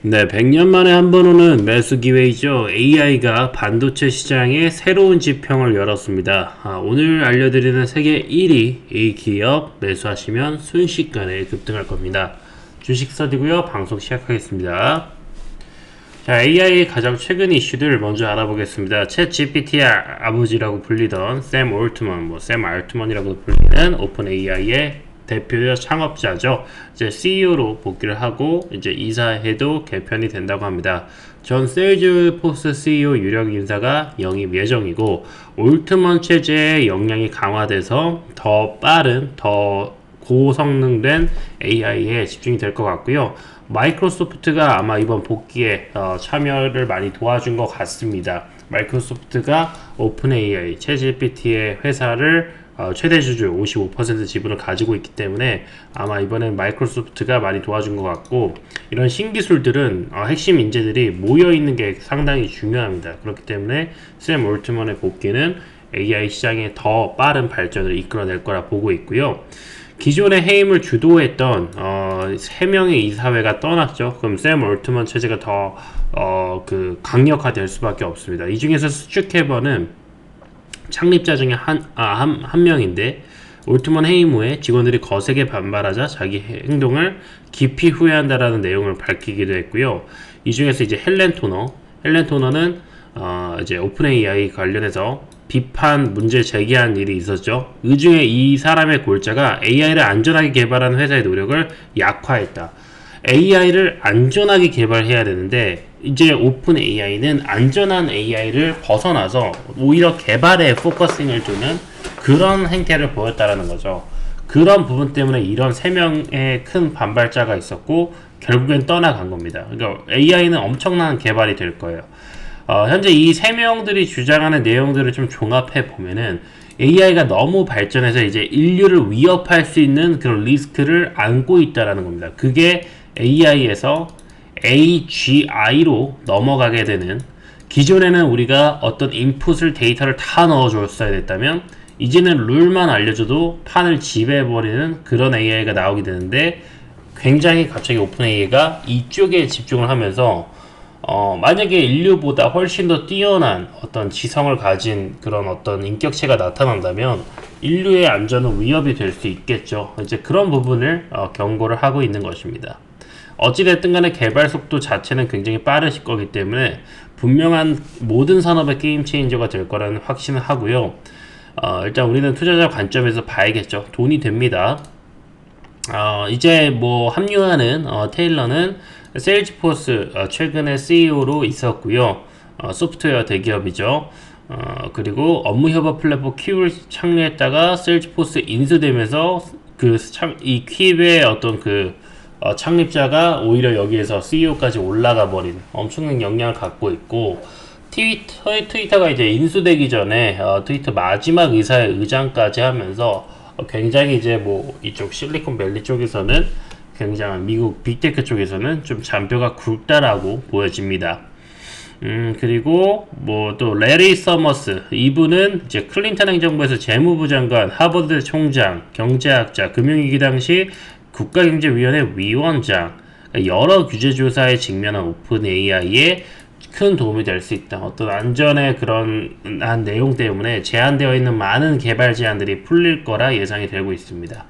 네, 100년 만에 한 번 오는 매수 기회이죠. AI가 반도체 시장에 새로운 지평을 열었습니다. 오늘 알려드리는 세계 1위 이 기업 매수하시면 순식간에 급등할 겁니다. 주식 스터디고요. 방송 시작하겠습니다. 자, AI의 가장 최근 이슈들 먼저 알아보겠습니다. 챗 GPT의 아버지라고 불리던 샘 올트먼, 샘 알트먼이라고 불리는 오픈 AI의 대표 창업자죠. 이제 CEO로 복귀를 하고 이제 이사회도 개편이 된다고 합니다. 전 세일즈포스 CEO 유력 인사가 영입 예정이고 올트먼 체제의 역량이 강화돼서 더 빠른, 더 고성능된 AI에 집중이 될 것 같고요. 마이크로소프트가 아마 이번 복귀에 참여를 많이 도와준 것 같습니다. 마이크로소프트가 오픈 AI, 챗GPT의 회사를 최대 주주 55% 지분을 가지고 있기 때문에 아마 이번엔 마이크로소프트가 많이 도와준 것 같고, 이런 신기술들은 핵심 인재들이 모여있는 게 상당히 중요합니다. 그렇기 때문에 샘 올트먼의 복귀는 AI 시장의 더 빠른 발전을 이끌어낼 거라 보고 있고요. 기존의 해임을 주도했던 3명의 이사회가 떠났죠. 그럼 샘 올트먼 체제가 더 강력화될 수밖에 없습니다. 이 중에서 스튜케버는 창립자 중에 한 명인데, 올트먼 해임 후에 직원들이 거세게 반발하자 자기 행동을 깊이 후회한다라는 내용을 밝히기도 했고요. 이 중에서 이제 헬렌 토너는 이제 오픈 AI 관련해서 비판 문제 제기한 일이 있었죠. 이 중에 이 사람의 골자가 AI를 안전하게 개발하는 회사의 노력을 약화했다. AI를 안전하게 개발해야 되는데 이제 오픈 AI는 안전한 AI를 벗어나서 오히려 개발에 포커싱을 두는 그런 행태를 보였다라는 거죠. 그런 부분 때문에 이런 3명의 큰 반발자가 있었고 결국엔 떠나간 겁니다. 그러니까 AI는 엄청난 개발이 될 거예요. 현재 이 3명들이 주장하는 내용들을 좀 종합해 보면은 AI가 너무 발전해서 이제 인류를 위협할 수 있는 그런 리스크를 안고 있다라는 겁니다. 그게 AI에서 AGI로 넘어가게 되는, 기존에는 우리가 어떤 인풋을 데이터를 다 넣어줬어야 됐다면 이제는 룰만 알려줘도 판을 지배해버리는 그런 AI가 나오게 되는데, 굉장히 갑자기 오픈 AI가 이쪽에 집중을 하면서 만약에 인류보다 훨씬 더 뛰어난 어떤 지성을 가진 그런 어떤 인격체가 나타난다면 인류의 안전은 위협이 될 수 있겠죠. 이제 그런 부분을 경고를 하고 있는 것입니다. 어찌됐든 간에 개발 속도 자체는 굉장히 빠르실 거기 때문에 분명한 모든 산업의 게임 체인저가 될 거라는 확신을 하고요. 일단 우리는 투자자 관점에서 봐야겠죠. 돈이 됩니다. 이제 뭐 합류하는 테일러는 세일즈포스 최근에 CEO로 있었고요. 소프트웨어 대기업이죠. 그리고 업무 협업 플랫폼 킵을 창립했다가 세일즈포스 인수되면서 이 킵의 어떤 창립자가 오히려 여기에서 CEO까지 올라가 버린 엄청난 역량을 갖고 있고, 트위터가 이제 인수되기 전에 트위터 마지막 이사의 의장까지 하면서 굉장히 이제 뭐 이쪽 실리콘밸리 쪽에서는 굉장한 미국 빅테크 쪽에서는 좀 잔뼈가 굵다라고 보여집니다. 그리고 뭐 또 레리 서머스, 이분은 이제 클린턴 행정부에서 재무부 장관, 하버드 총장, 경제학자, 금융위기 당시 국가경제위원회 위원장, 여러 규제조사에 직면한 오픈 AI에 큰 도움이 될 수 있다. 어떤 안전의 그런 내용 때문에 제한되어 있는 많은 개발 제한들이 풀릴 거라 예상이 되고 있습니다.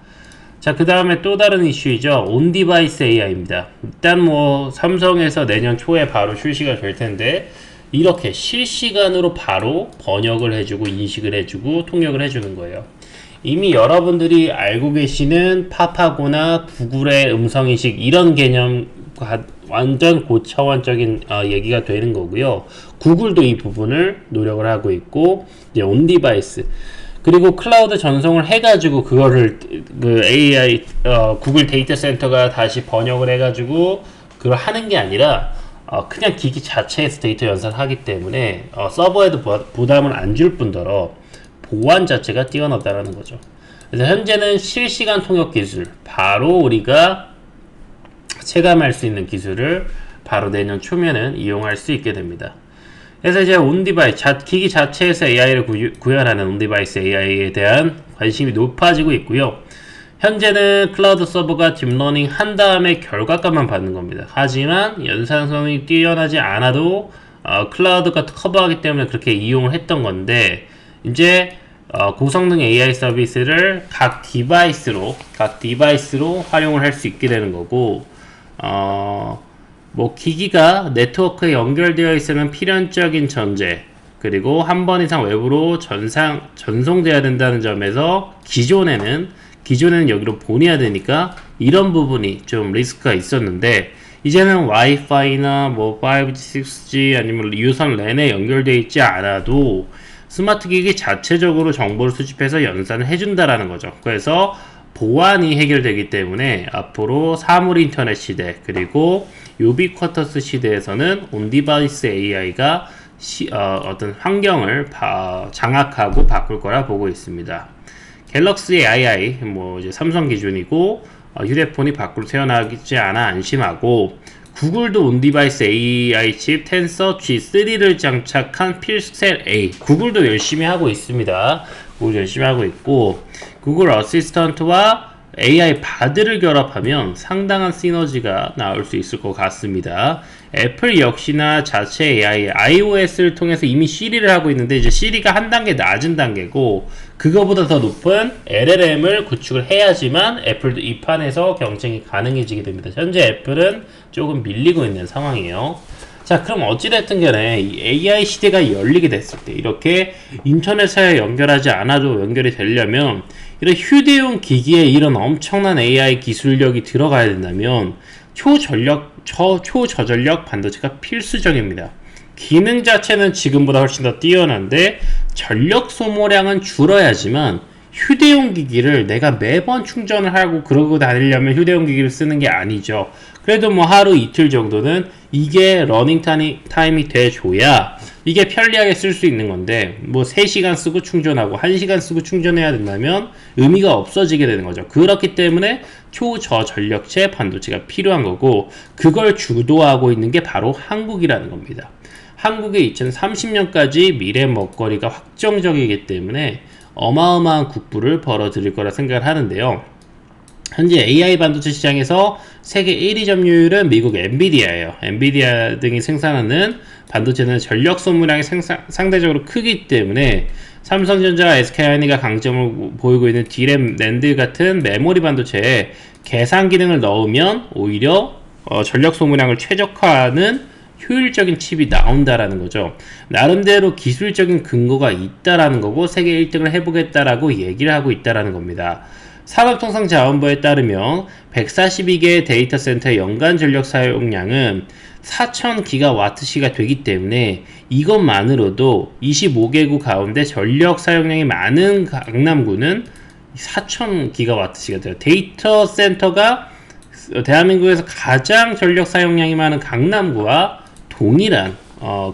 자, 그 다음에 또 다른 이슈이죠. 온디바이스 AI입니다. 일단 뭐 삼성에서 내년 초에 바로 출시가 될 텐데, 이렇게 실시간으로 바로 번역을 해주고 인식을 해주고 통역을 해주는 거예요. 이미 여러분들이 알고 계시는 파파고나 구글의 음성인식, 이런 개념과 완전 고차원적인 얘기가 되는 거고요. 구글도 이 부분을 노력을 하고 있고, 이제 온디바이스, 그리고 클라우드 전송을 해가지고 그거를 AI 구글 데이터 센터가 다시 번역을 해가지고 그걸 하는 게 아니라 그냥 기기 자체에서 데이터 연산을 하기 때문에 서버에도 부담을 안 줄 뿐더러 보안 자체가 뛰어나다라는 거죠. 그래서 현재는 실시간 통역 기술, 바로 우리가 체감할 수 있는 기술을 바로 내년 초면은 이용할 수 있게 됩니다. 그래서 이제 온디바이스, 기기 자체에서 AI를 구현하는 온디바이스 AI에 대한 관심이 높아지고 있고요. 현재는 클라우드 서버가 딥러닝 한 다음에 결과값만 받는 겁니다. 하지만 연산성이 뛰어나지 않아도 클라우드가 커버하기 때문에 그렇게 이용을 했던 건데, 이제 고성능 AI 서비스를 각 디바이스로 활용을 할 수 있게 되는 거고, 뭐 기기가 네트워크에 연결되어 있으면 필연적인 전제, 그리고 한 번 이상 외부로 전송돼야 된다는 점에서 기존에는 여기로 보내야 되니까 이런 부분이 좀 리스크가 있었는데, 이제는 와이파이나 뭐 5G, 6G 아니면 유선 랜에 연결되어 있지 않아도 스마트 기기 자체적으로 정보를 수집해서 연산을 해준다라는 거죠. 그래서 보안이 해결되기 때문에 앞으로 사물 인터넷 시대, 그리고 유비쿼터스 시대에서는 온디바이스 AI가 어떤 환경을 장악하고 바꿀 거라 보고 있습니다. 갤럭시 AI, 뭐 이제 삼성 기준이고, 휴대폰이 밖으로 튀어나오지 않아 안심하고, 구글도 온디바이스 AI 칩 텐서 G3를 장착한 필셀 A, 구글도 열심히 하고 있습니다. 구글 열심히 하고 있고, 구글 어시스턴트와 AI 바드를 결합하면 상당한 시너지가 나올 수 있을 것 같습니다. 애플 역시나 자체 AI, iOS를 통해서 이미 시리를 하고 있는데, 이제 시리가 한 단계 낮은 단계고, 그거보다 더 높은 LLM을 구축을 해야지만 애플도 이 판에서 경쟁이 가능해지게 됩니다. 현재 애플은 조금 밀리고 있는 상황이에요. 자, 그럼 어찌됐든 간에 이 AI 시대가 열리게 됐을 때, 이렇게 인터넷에 연결하지 않아도 연결이 되려면 이런 휴대용 기기에 이런 엄청난 AI 기술력이 들어가야 된다면 초저전력 반도체가 필수적입니다. 기능 자체는 지금보다 훨씬 더 뛰어난데 전력 소모량은 줄어야지만, 휴대용 기기를 내가 매번 충전을 하고 그러고 다니려면 휴대용 기기를 쓰는 게 아니죠. 그래도 뭐 하루 이틀 정도는 이게 러닝 타임이 돼줘야 이게 편리하게 쓸 수 있는 건데, 뭐 3시간 쓰고 충전하고 1시간 쓰고 충전해야 된다면 의미가 없어지게 되는 거죠. 그렇기 때문에 초저전력체 반도체가 필요한 거고, 그걸 주도하고 있는 게 바로 한국이라는 겁니다. 한국의 2030년까지 미래 먹거리가 확정적이기 때문에 어마어마한 국부를 벌어들일 거라 생각을 하는데요. 현재 AI 반도체 시장에서 세계 1위 점유율은 미국 엔비디아예요. 엔비디아 등이 생산하는 반도체는 전력 소모량이 상대적으로 크기 때문에 삼성전자, SK하이닉가 강점을 보이고 있는 D램, 낸드 같은 메모리 반도체에 계산 기능을 넣으면 오히려 전력 소모량을 최적화하는 효율적인 칩이 나온다라는 거죠. 나름대로 기술적인 근거가 있다라는 거고, 세계 1등을 해보겠다라고 얘기를 하고 있다라는 겁니다. 산업통상자원부에 따르면 142개의 데이터 센터의 연간 전력 사용량은 4000기가와트시가 되기 때문에 이것만으로도 25개국 가운데 전력 사용량이 많은 강남구는 4000기가와트시가 돼요. 데이터 센터가 대한민국에서 가장 전력 사용량이 많은 강남구와 동일한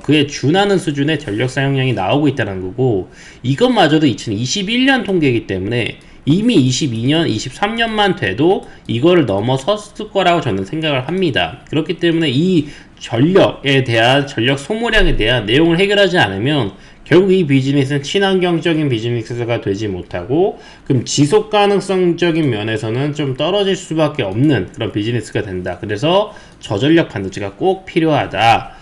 그에 준하는 수준의 전력 사용량이 나오고 있다는 거고, 이것마저도 2021년 통계이기 때문에 이미 22년, 23년만 돼도 이거를 넘어섰을 거라고 저는 생각을 합니다. 그렇기 때문에 이 전력에 대한, 전력 소모량에 대한 내용을 해결하지 않으면 결국 이 비즈니스는 친환경적인 비즈니스가 되지 못하고, 그럼 지속 가능성적인 면에서는 좀 떨어질 수밖에 없는 그런 비즈니스가 된다. 그래서 저전력 반도체가 꼭 필요하다.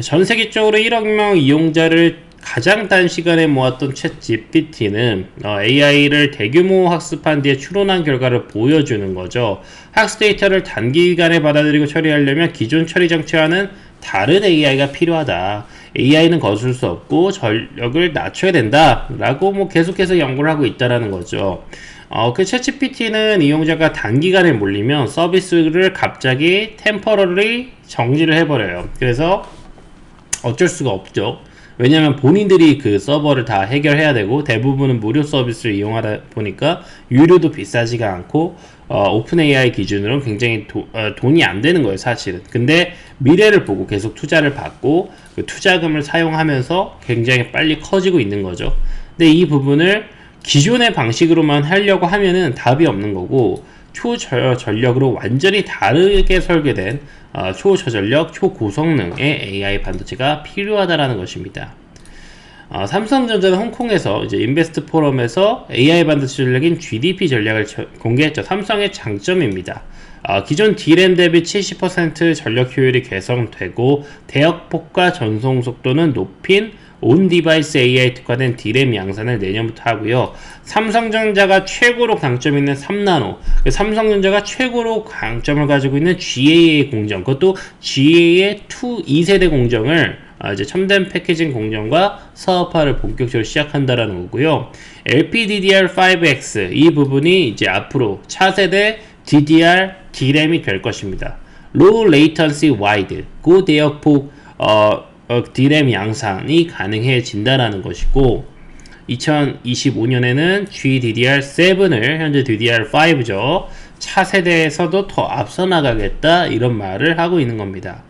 전 세계적으로 1억 명 이용자를 가장 단시간에 모았던 챗 GPT는 AI를 대규모 학습한 뒤에 추론한 결과를 보여주는 거죠. 학습 데이터를 단기간에 받아들이고 처리하려면 기존 처리 장치와는 다른 AI가 필요하다. AI는 거슬 수 없고 전력을 낮춰야 된다 라고 뭐 계속해서 연구를 하고 있다라는 거죠. 그 챗GPT는 이용자가 단기간에 몰리면 서비스를 갑자기 템퍼러리 정지를 해버려요. 그래서 어쩔 수가 없죠. 왜냐면 본인들이 그 서버를 다 해결해야 되고, 대부분은 무료 서비스를 이용하다 보니까 유료도 비싸지가 않고, 오픈 AI 기준으로는 굉장히 돈이 안 되는 거예요, 사실은. 근데 미래를 보고 계속 투자를 받고 그 투자금을 사용하면서 굉장히 빨리 커지고 있는 거죠. 근데 이 부분을 기존의 방식으로만 하려고 하면은 답이 없는 거고, 초저전력으로 완전히 다르게 설계된 초저전력, 초고성능의 AI 반도체가 필요하다라는 것입니다. 삼성전자는 홍콩에서 이제 인베스트 포럼에서 AI 반도체 전략인 GDP 전략을 공개했죠. 삼성의 장점입니다. 기존 D램 대비 70% 전력 효율이 개선되고 대역폭과 전송 속도는 높인 온 디바이스 AI 특화된 D램 양산을 내년부터 하고요. 삼성전자가 최고로 강점 있는 3나노, 삼성전자가 최고로 강점을 가지고 있는 GAA 공정, 그것도 GAA 2세대 공정을 이제 첨단 패키징 공정과 사업화를 본격적으로 시작한다라는 거고요. LPDDR5X 이 부분이 이제 앞으로 차세대 DDR D램이 될 것입니다. Low Latency Wide, 고대역폭 D램 양산이 가능해진다라는 것이고 2025년에는 GDDR7을 현재 DDR5죠. 차세대에서도 더 앞서 나가겠다 이런 말을 하고 있는 겁니다.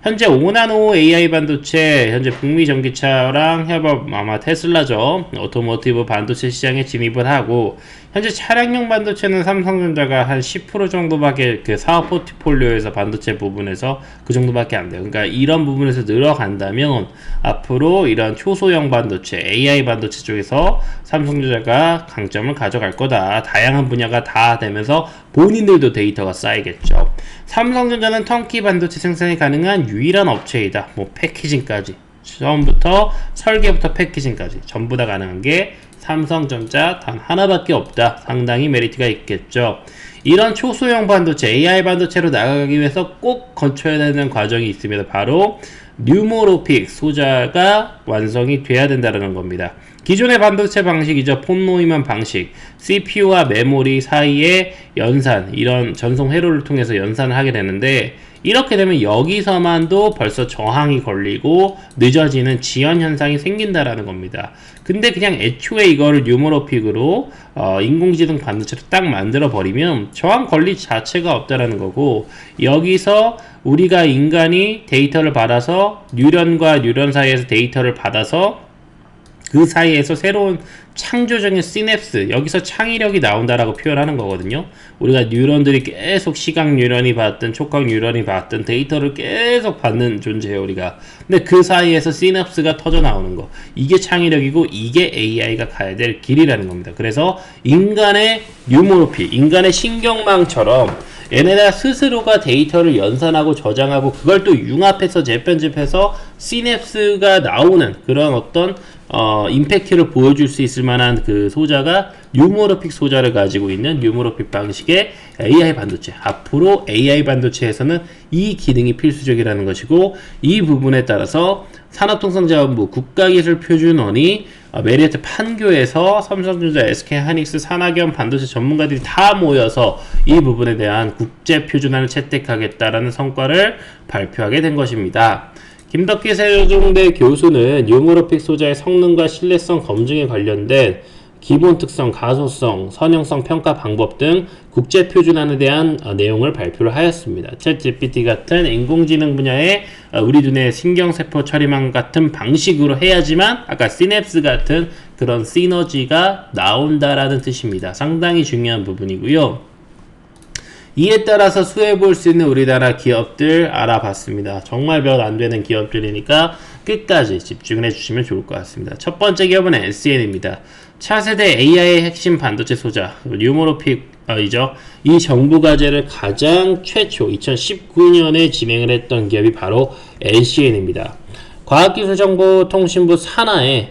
현재 5나노 AI 반도체, 현재 북미 전기차랑 협업 아마 테슬라죠. 오토모티브 반도체 시장에 진입을 하고 현재 차량용 반도체는 삼성전자가 한 10% 정도밖에 그 사업 포트폴리오에서 반도체 부분에서 그 정도밖에 안 돼요. 그러니까 이런 부분에서 늘어간다면 앞으로 이런 초소형 반도체, AI 반도체 쪽에서 삼성전자가 강점을 가져갈 거다. 다양한 분야가 다 되면서 본인들도 데이터가 쌓이겠죠. 삼성전자는 턴키 반도체 생산이 가능한 유일한 업체이다. 뭐 패키징까지. 처음부터 설계부터 패키징까지 전부 다 가능한 게 삼성전자 단 하나밖에 없다. 상당히 메리트가 있겠죠. 이런 초소형 반도체, AI 반도체로 나가기 위해서 꼭 거쳐야 되는 과정이 있습니다. 바로 뉴모로픽 소자가 완성이 돼야 된다는 겁니다. 기존의 반도체 방식이죠. 폼노이만 방식, CPU와 메모리 사이에 연산, 이런 전송 회로를 통해서 연산을 하게 되는데 이렇게 되면 여기서만도 벌써 저항이 걸리고 늦어지는 지연 현상이 생긴다라는 겁니다. 근데 그냥 애초에 이거를 뉴모로픽으로 인공지능 반도체로 딱 만들어 버리면 저항 걸리 자체가 없다라는 거고, 여기서 우리가 인간이 데이터를 받아서 뉴런과 뉴런 사이에서 데이터를 받아서 그 사이에서 새로운 창조적인 시냅스, 여기서 창의력이 나온다라고 표현하는 거거든요. 우리가 뉴런들이 계속 시각 뉴런이 받든 촉각 뉴런이 받든 데이터를 계속 받는 존재예요, 우리가. 근데 그 사이에서 시냅스가 터져 나오는 거, 이게 창의력이고 이게 AI가 가야 될 길이라는 겁니다. 그래서 인간의 뉴모로피, 인간의 신경망처럼 얘네가 스스로가 데이터를 연산하고 저장하고 그걸 또 융합해서 재편집해서 시냅스가 나오는 그런 어떤 임팩트를 보여줄 수 있을 만한 그 소자가 뉴모로픽 소자를 가지고 있는 뉴모로픽 방식의 AI 반도체. 앞으로 AI 반도체에서는 이 기능이 필수적이라는 것이고, 이 부분에 따라서 산업통상자원부 국가기술표준원이 메리어트 판교에서 삼성전자, SK하이닉스, 산학연 반도체 전문가들이 다 모여서 이 부분에 대한 국제표준안을 채택하겠다라는 성과를 발표하게 된 것입니다. 김덕기 세종대 교수는 뉴모로픽 소자의 성능과 신뢰성 검증에 관련된 기본 특성, 가소성, 선형성 평가 방법 등 국제 표준안에 대한 내용을 발표를 하였습니다. 챗GPT 같은 인공지능 분야의 우리 눈에 신경세포 처리망 같은 방식으로 해야지만 아까 시냅스 같은 그런 시너지가 나온다라는 뜻입니다. 상당히 중요한 부분이고요. 이에 따라서 수혜볼 수 있는 우리나라 기업들 알아봤습니다. 정말 별 안 되는 기업들이니까 끝까지 집중을 해주시면 좋을 것 같습니다. 첫 번째 기업은 NCN입니다. 차세대 AI의 핵심 반도체 소자, 뉴모로픽이죠. 이 정부 과제를 가장 최초 2019년에 진행을 했던 기업이 바로 NCN입니다. 과학기술정보통신부 산하에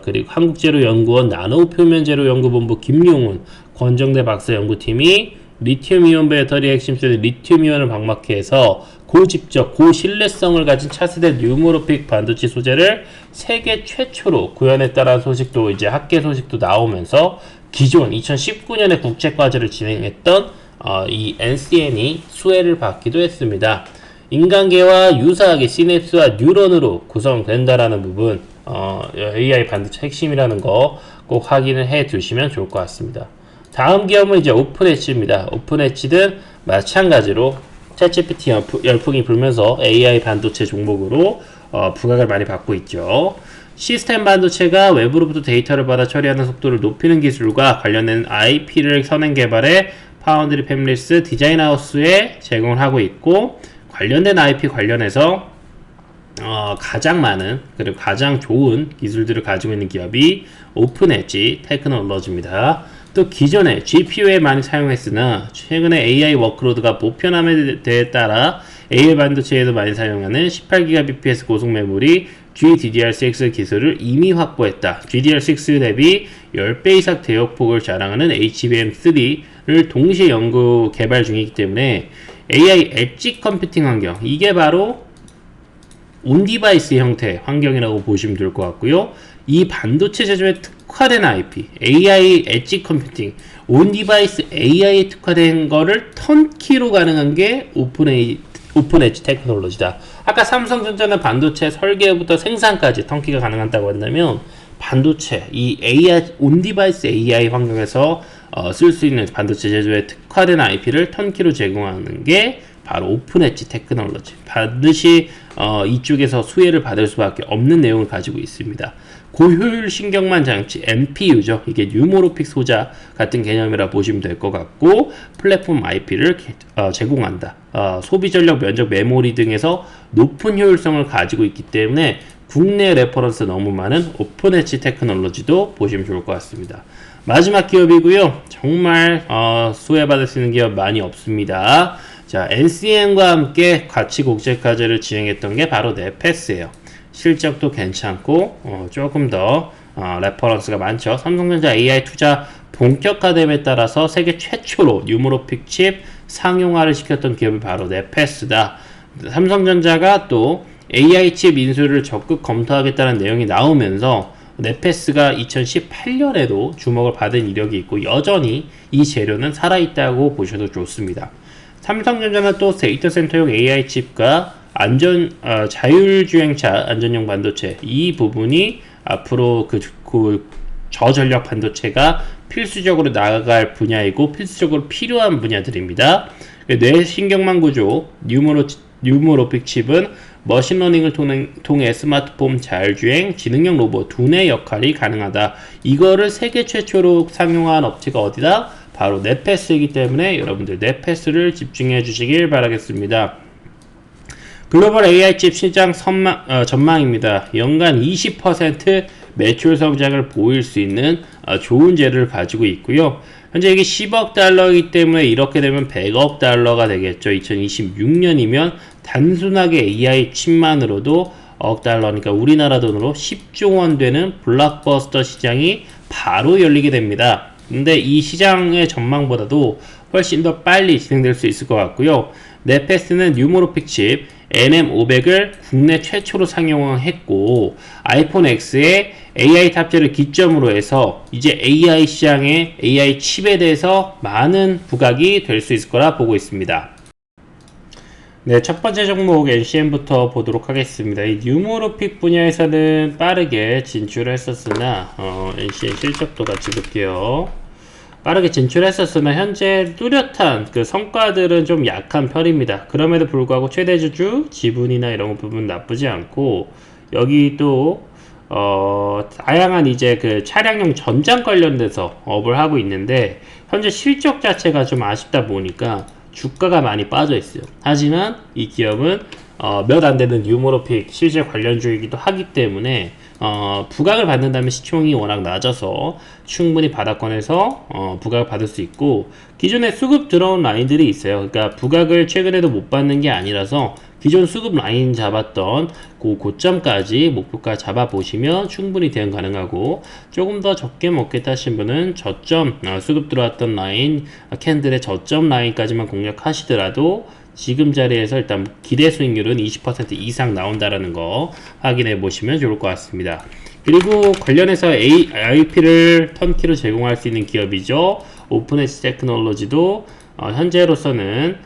그리고 한국재료연구원 나노표면재료연구본부 김용훈, 권정대 박사 연구팀이 리튬이온 배터리 핵심 세대 리튬이온을 방막해서 고집적, 고신뢰성을 가진 차세대 뉴모로픽 반도체 소재를 세계 최초로 구현했다라는 소식도 이제 학계 소식도 나오면서 기존 2019년에 국제과제를 진행했던 이 NCN이 수혜를 받기도 했습니다. 인간계와 유사하게 시냅스와 뉴런으로 구성된다라는 부분, AI 반도체 핵심이라는 거 꼭 확인을 해 두시면 좋을 것 같습니다. 다음 기업은 이제 오픈엣지입니다. 오픈엣지는 마찬가지로 챗GPT 열풍이 불면서 AI 반도체 종목으로 부각을 많이 받고 있죠. 시스템 반도체가 외부로부터 데이터를 받아 처리하는 속도를 높이는 기술과 관련된 IP를 선행 개발해 파운드리 패밀리스 디자인하우스에 제공을 하고 있고, 관련된 IP 관련해서 가장 많은 그리고 가장 좋은 기술들을 가지고 있는 기업이 오픈 엣지 테크놀로지입니다. 또 기존에 GPU에 많이 사용했으나 최근에 AI 워크로드가 보편함에 대해 따라 AI 반도체에도 많이 사용하는 18GBps 고속 메모리 GDDR6 기술을 이미 확보했다. GDDR6 대비 10배 이상 대역폭을 자랑하는 HBM3를 동시에 연구 개발 중이기 때문에 AI 엣지 컴퓨팅 환경, 이게 바로 온디바이스 형태 환경이라고 보시면 될 것 같고요. 이 반도체 제조에 특화된 IP, AI 엣지 컴퓨팅, 온디바이스 AI에 특화된 거를 턴키로 가능한 게 오픈 엣지 테크놀로지다. 아까 삼성전자는 반도체 설계부터 생산까지 턴키가 가능하다고 한다면 반도체, 이 AI, 온디바이스 AI 환경에서 쓸 수 있는 반도체 제조에 특화된 IP를 턴키로 제공하는 게 바로 오픈 엣지 테크놀로지. 반드시 이쪽에서 수혜를 받을 수밖에 없는 내용을 가지고 있습니다. 고효율 신경망 장치 NPU죠. 이게 뉴모로픽 소자 같은 개념이라 보시면 될 것 같고, 플랫폼 IP를 제공한다. 소비 전력, 면적, 메모리 등에서 높은 효율성을 가지고 있기 때문에 국내 레퍼런스 너무 많은 오픈 엣지 테크놀로지도 보시면 좋을 것 같습니다. 마지막 기업이고요. 정말 수혜받을 수 있는 기업 많이 없습니다. 자, NCM과 함께 같이 국제과제를 진행했던 게 바로 네페스예요. 실적도 괜찮고 조금 더 레퍼런스가 많죠. 삼성전자 AI 투자 본격화됨에 따라서 세계 최초로 뉴모로픽 칩 상용화를 시켰던 기업이 바로 네페스다. 삼성전자가 또 AI 칩 인수를 적극 검토하겠다는 내용이 나오면서 네페스가 2018년에도 주목을 받은 이력이 있고 여전히 이 재료는 살아있다고 보셔도 좋습니다. 삼성전자는 또 데이터 센터용 AI 칩과 자율주행차 안전용 반도체, 이 부분이 앞으로 그 저전력 반도체가 필수적으로 나아갈 분야이고 필수적으로 필요한 분야들입니다. 뇌신경망 구조 뉴모로픽 칩은 머신러닝을 통해 스마트폰, 자율주행, 지능형 로봇 두뇌 역할이 가능하다. 이거를 세계 최초로 상용한 업체가 어디다? 바로 네페스이기 때문에 여러분들 네페스를 집중해 주시길 바라겠습니다. 글로벌 AI 칩 시장 전망입니다. 연간 20% 매출 성장을 보일 수 있는 좋은 재료를 가지고 있고요. 현재 이게 10억 달러이기 때문에 이렇게 되면 100억 달러가 되겠죠. 2026년이면 단순하게 AI 칩만으로도 억 달러니까 우리나라 돈으로 10조 원 되는 블록버스터 시장이 바로 열리게 됩니다. 근데 이 시장의 전망보다도 훨씬 더 빨리 진행될 수 있을 것 같고요. 네페스는 뉴모로픽 칩 NM500을 국내 최초로 상용화했고 아이폰 X에 AI 탑재를 기점으로 해서 이제 AI 시장에 AI 칩에 대해서 많은 부각이 될 수 있을 거라 보고 있습니다. 네, 첫 번째 종목 NCM부터 보도록 하겠습니다. 이 뉴모로픽 분야에서는 빠르게 진출했었으나 NCM 실적도 같이 볼게요. 빠르게 진출했었으나 현재 뚜렷한 그 성과들은 좀 약한 편입니다. 그럼에도 불구하고 최대 주주 지분이나 이런 부분 나쁘지 않고, 여기 또 다양한 이제 그 차량용 전장 관련돼서 업을 하고 있는데 현재 실적 자체가 좀 아쉽다 보니까 주가가 많이 빠져 있어요. 하지만 이 기업은 몇 안 되는 뉴모로픽 실제 관련주이기도 하기 때문에 부각을 받는다면 시총이 워낙 낮아서 충분히 바닥권에서 부각을 받을 수 있고, 기존에 수급 들어온 라인들이 있어요. 그러니까 부각을 최근에도 못 받는 게 아니라서 기존 수급 라인 잡았던 그 고점까지 목표가 잡아보시면 충분히 대응 가능하고, 조금 더 적게 먹겠다 하신 분은 저점 수급 들어왔던 라인 캔들의 저점 라인까지만 공략하시더라도 지금 자리에서 일단 기대 수익률은 20% 이상 나온다라는 거 확인해 보시면 좋을 것 같습니다. 그리고 관련해서 IP를 턴키로 제공할 수 있는 기업이죠. 오픈 엣지 테크놀로지도 현재로서는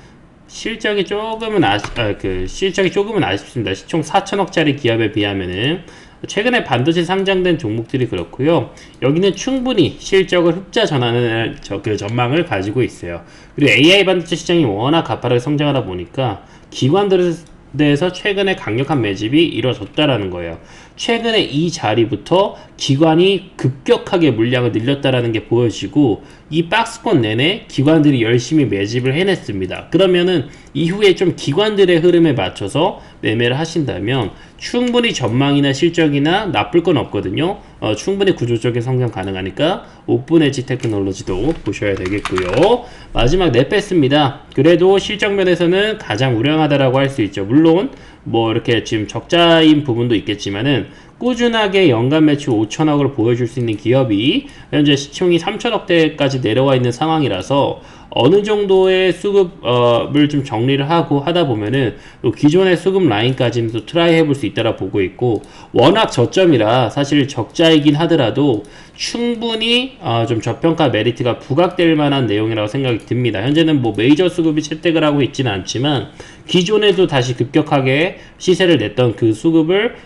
실적이 조금은 아쉽습니다. 시총 4천억짜리 기업에 비하면은 최근에 반도체 상장된 종목들이 그렇고요. 여기는 충분히 실적을 흑자 전환을 그 전망을 가지고 있어요. 그리고 AI 반도체 시장이 워낙 가파르게 성장하다 보니까 기관들은 데에서 최근에 강력한 매집이 이루어졌다라는 거예요. 최근에 이 자리부터 기관이 급격하게 물량을 늘렸다라는 게 보여지고 이 박스권 내내 기관들이 열심히 매집을 해냈습니다. 그러면은 이후에 좀 기관들의 흐름에 맞춰서 매매를 하신다면 충분히 전망이나 실적이나 나쁠 건 없거든요. 충분히 구조적인 성장 가능하니까 오픈 엣지 테크놀로지도 보셔야 되겠고요. 마지막 넷패스입니다. 그래도 실적 면에서는 가장 우량하다라고 할 수 있죠. 물론 뭐 이렇게 지금 적자인 부분도 있겠지만은 꾸준하게 연간 매출 5천억을 보여줄 수 있는 기업이 현재 시총이 3천억대까지 내려와 있는 상황이라서 어느 정도의 수급을 좀 정리를 하고 하다 보면은 또 기존의 수급 라인까지는 또 트라이 해볼 수 있다라 보고 있고, 워낙 저점이라 사실 적자이긴 하더라도 충분히 좀 저평가 메리트가 부각될 만한 내용이라고 생각이 듭니다. 현재는 뭐 메이저 수급이 채택을 하고 있지는 않지만 기존에도 다시 급격하게 시세를 냈던 그 수급을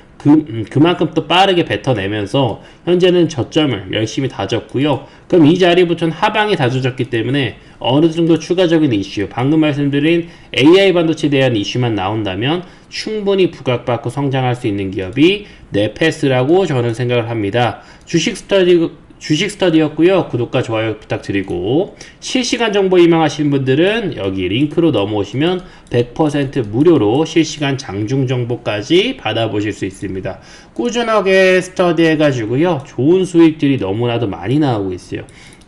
그만큼 또 빠르게 뱉어내면서 현재는 저점을 열심히 다졌고요. 그럼 이 자리부터는 하방이 다져졌기 때문에 어느 정도 추가적인 이슈, 방금 말씀드린 AI 반도체에 대한 이슈만 나온다면 충분히 부각받고 성장할 수 있는 기업이 넷패스라고 저는 생각을 합니다. 주식 스터디였고요. 구독과 좋아요 부탁드리고, 실시간 정보 희망하시는 분들은 여기 링크로 넘어오시면 100% 무료로 실시간 장중 정보까지 받아보실 수 있습니다. 꾸준하게 스터디 해가지고요, 좋은 수익들이 너무나도 많이 나오고 있어요.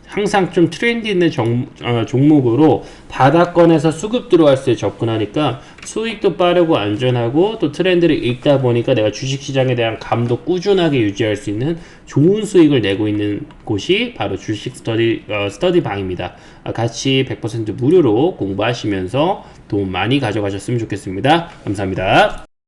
항상 좀 트렌드 있는 종목으로 바닥권에서 수급 들어왔을 때 접근하니까 수익도 빠르고 안전하고 또 트렌드를 읽다 보니까 내가 주식시장에 대한 감도 꾸준하게 유지할 수 있는 좋은 수익을 내고 있는 곳이 바로 주식 스터디 방입니다. 같이 100% 무료로 공부하시면서 돈 많이 가져가셨으면 좋겠습니다. 감사합니다.